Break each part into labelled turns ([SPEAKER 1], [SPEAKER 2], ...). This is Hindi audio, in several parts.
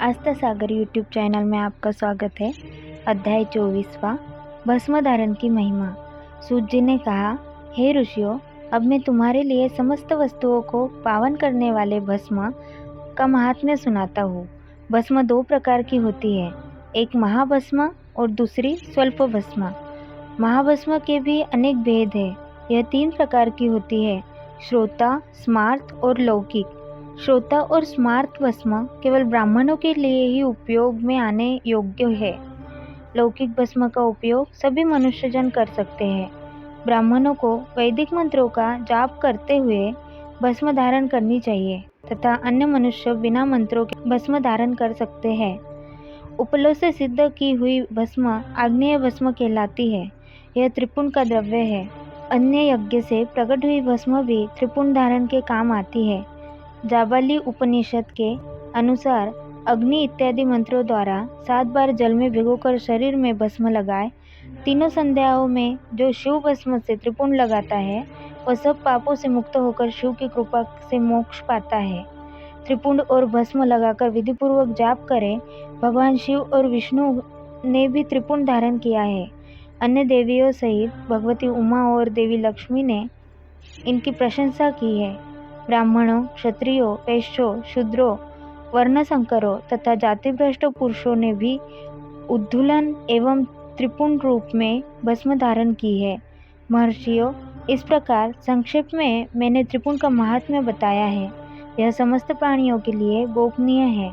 [SPEAKER 1] आस्था सागर यूट्यूब चैनल में आपका स्वागत है। अध्याय 24वां, भस्म धारण की महिमा। सूत जी ने कहा, हे ऋषियों, अब मैं तुम्हारे लिए समस्त वस्तुओं को पावन करने वाले भस्म का महात्म्य सुनाता हूँ। भस्म दो प्रकार की होती है, एक महाभस्म और दूसरी स्वल्प भस्म। महाभस्म के भी अनेक भेद है। यह 3 प्रकार की होती है, श्रोता, स्मार्त और लौकिक। श्रोता और स्मार्त भस्म केवल ब्राह्मणों के लिए ही उपयोग में आने योग्य है। लौकिक भस्म का उपयोग सभी मनुष्यजन कर सकते हैं। ब्राह्मणों को वैदिक मंत्रों का जाप करते हुए भस्म धारण करनी चाहिए तथा अन्य मनुष्य बिना मंत्रों के भस्म धारण कर सकते हैं। उपलों से सिद्ध की हुई भस्म आग्नेय भस्म कहलाती है। यह त्रिपुंड का द्रव्य है। अन्य यज्ञ से प्रकट हुई भस्म भी त्रिपुंड धारण के काम आती है। जाबाली उपनिषद के अनुसार अग्नि इत्यादि मंत्रों द्वारा 7 बार जल में भिगोकर शरीर में भस्म लगाए। तीनों संध्याओं में जो शिव भस्म से त्रिपुंड लगाता है वह सब पापों से मुक्त होकर शिव की कृपा से मोक्ष पाता है। त्रिपुंड और भस्म लगाकर विधिपूर्वक जाप करें। भगवान शिव और विष्णु ने भी त्रिपुंड धारण किया है। अन्य देवियों सहित भगवती उमा और देवी लक्ष्मी ने इनकी प्रशंसा की है। ब्राह्मणों, क्षत्रियों, वैश्यों, शूद्रों, वर्णसंकरों तथा जातिभ्रष्ट पुरुषों ने भी उद्धूलन एवं त्रिपुंड रूप में भस्म धारण की है। महर्षियों, इस प्रकार संक्षेप में मैंने त्रिपुंड का महात्म्य बताया है। यह समस्त प्राणियों के लिए गोपनीय है।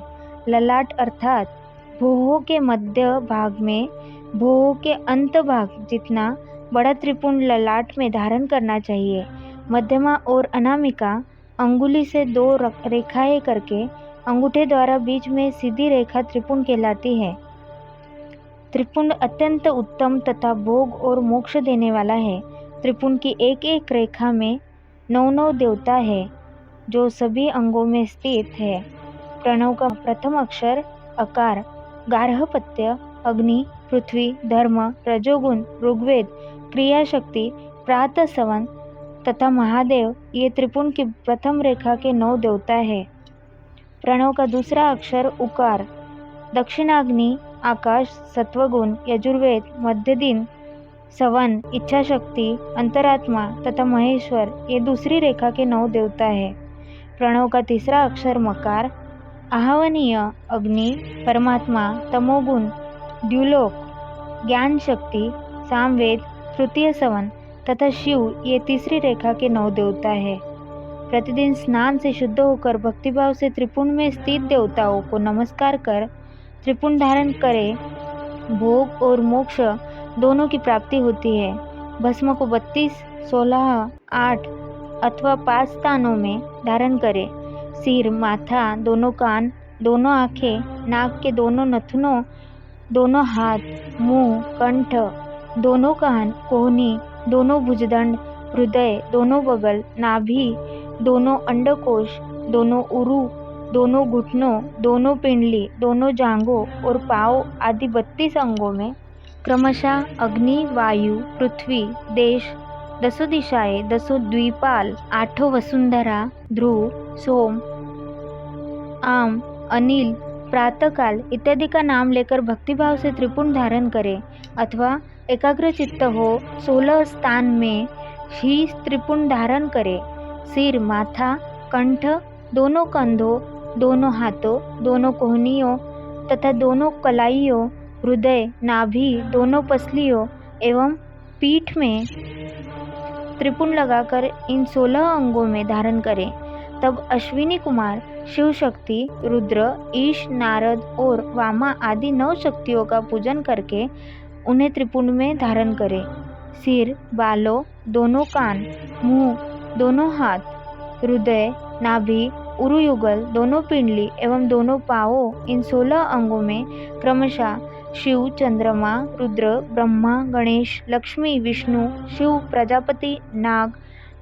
[SPEAKER 1] ललाट अर्थात भौहों के मध्य भाग में भौहों के अंत भाग जितना बड़ा त्रिपुंड ललाट में धारण करना चाहिए। मध्यमा और अनामिका अंगुली से 2 रेखाएं करके अंगूठे द्वारा बीच में सीधी रेखा त्रिपुंड कहलाती है। त्रिपुंड अत्यंत उत्तम तथा भोग और मोक्ष देने वाला है। त्रिपुंड की एक एक रेखा में 9 देवता है जो सभी अंगों में स्थित है। प्रणव का प्रथम अक्षर अकार, गार्हपत्य, अग्नि, पृथ्वी, धर्म, रजोगुण, ऋग्वेद, क्रिया शक्ति, प्रातः सवन तथा महादेव ये त्रिपुंड की प्रथम रेखा के 9 देवता है। प्रणव का दूसरा अक्षर उकार, दक्षिणाग्नि, आकाश, सत्वगुण, यजुर्वेद, मध्य दिन, सवन, इच्छा शक्ति, अंतरात्मा तथा महेश्वर ये दूसरी रेखा के 9 देवता है। प्रणव का तीसरा अक्षर मकार, आहवनीय, अग्नि, परमात्मा, तमोगुण, द्युलोक, ज्ञान शक्ति, सामवेद, तृतीय सवन तथा शिव ये तीसरी रेखा के 9 देवता है। प्रतिदिन स्नान से शुद्ध होकर भक्तिभाव से त्रिपुंड में स्थित देवताओं को नमस्कार कर त्रिपुंड धारण करे। भोग और मोक्ष दोनों की प्राप्ति होती है। भस्म को 32, 16, 8 अथवा 5 स्थानों में धारण करे। सिर, माथा, दोनों कान, दोनों आंखें, नाक के दोनों नथुनों, दोनों हाथ, मुंह, कंठ, दोनों कान, कोहनी, दोनों भुजदंड, हृदय, दोनों बगल, नाभि, दोनों अंडकोश, दोनों उरु, दोनों घुटनों, दोनों पिंडली, दोनों जांघों और पाँव आदि 32 अंगों में क्रमशः अग्नि, वायु, पृथ्वी, देश, 10 दिशाएं, 10 द्वीपाल, 8 वसुंधरा, ध्रुव, सोम, आम, अनिल, प्रातःकाल इत्यादि का नाम लेकर भक्तिभाव से त्रिपुंड धारण करे अथवा एकाग्र चित्त हो 16 स्थान में ही त्रिपुंड धारण करे। सिर, माथा, कंठ, दोनों कंधों, दोनों हाथों, दोनों कोहनियों तथा दोनों कलाइयों, हृदय, नाभि, दोनों पसलियों एवं पीठ में त्रिपुंड लगाकर इन 16 अंगों में धारण करें। तब अश्विनी कुमार, शिव शक्ति, रुद्र, ईश, नारद और वामा आदि 9 शक्तियों का पूजन करके उन्हें त्रिपुंड में धारण करें। सिर, बालों, दोनों कान, मुंह, दोनों हाथ, हृदय, नाभि, उरुयुगल, दोनों पिंडली एवं दोनों पाँवों इन 16 अंगों में क्रमशः शिव, चंद्रमा, रुद्र, ब्रह्मा, गणेश, लक्ष्मी, विष्णु, शिव, प्रजापति, नाग,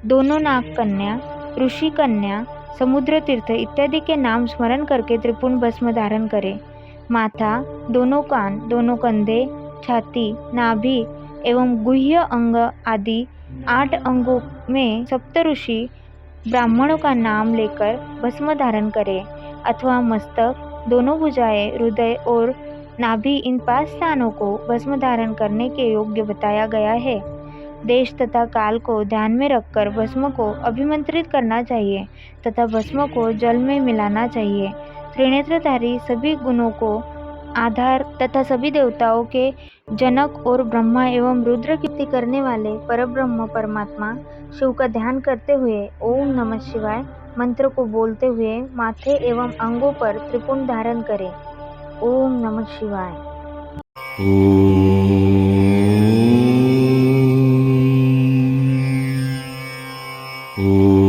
[SPEAKER 1] दोनों नाग कन्या, ऋषि कन्या, समुद्र तीर्थ इत्यादि के नाम स्मरण करके त्रिपुंड भस्म धारण करें। माथा, दोनों कान, दोनों कंधे, छाती, नाभि एवं गुह्य अंग आदि 8 अंगों में सप्तऋषि ब्राह्मणों का नाम लेकर भस्म धारण करें अथवा मस्तक, दोनों भुजाएं, हृदय और नाभि, इन 5 स्थानों को भस्म धारण करने के योग्य बताया गया है। देश तथा काल को ध्यान में रखकर भस्म को अभिमंत्रित करना चाहिए तथा भस्म को जल में मिलाना चाहिए। त्रिनेत्रधारी, सभी गुणों को आधार तथा सभी देवताओं के जनक और ब्रह्मा एवं रुद्र की स्तुति करने वाले परब्रह्म परमात्मा शिव का ध्यान करते हुए ओम नमः शिवाय मंत्र को बोलते हुए माथे एवं अंगों पर त्रिपुंड धारण करें। ओम नमः शिवाय।
[SPEAKER 2] Om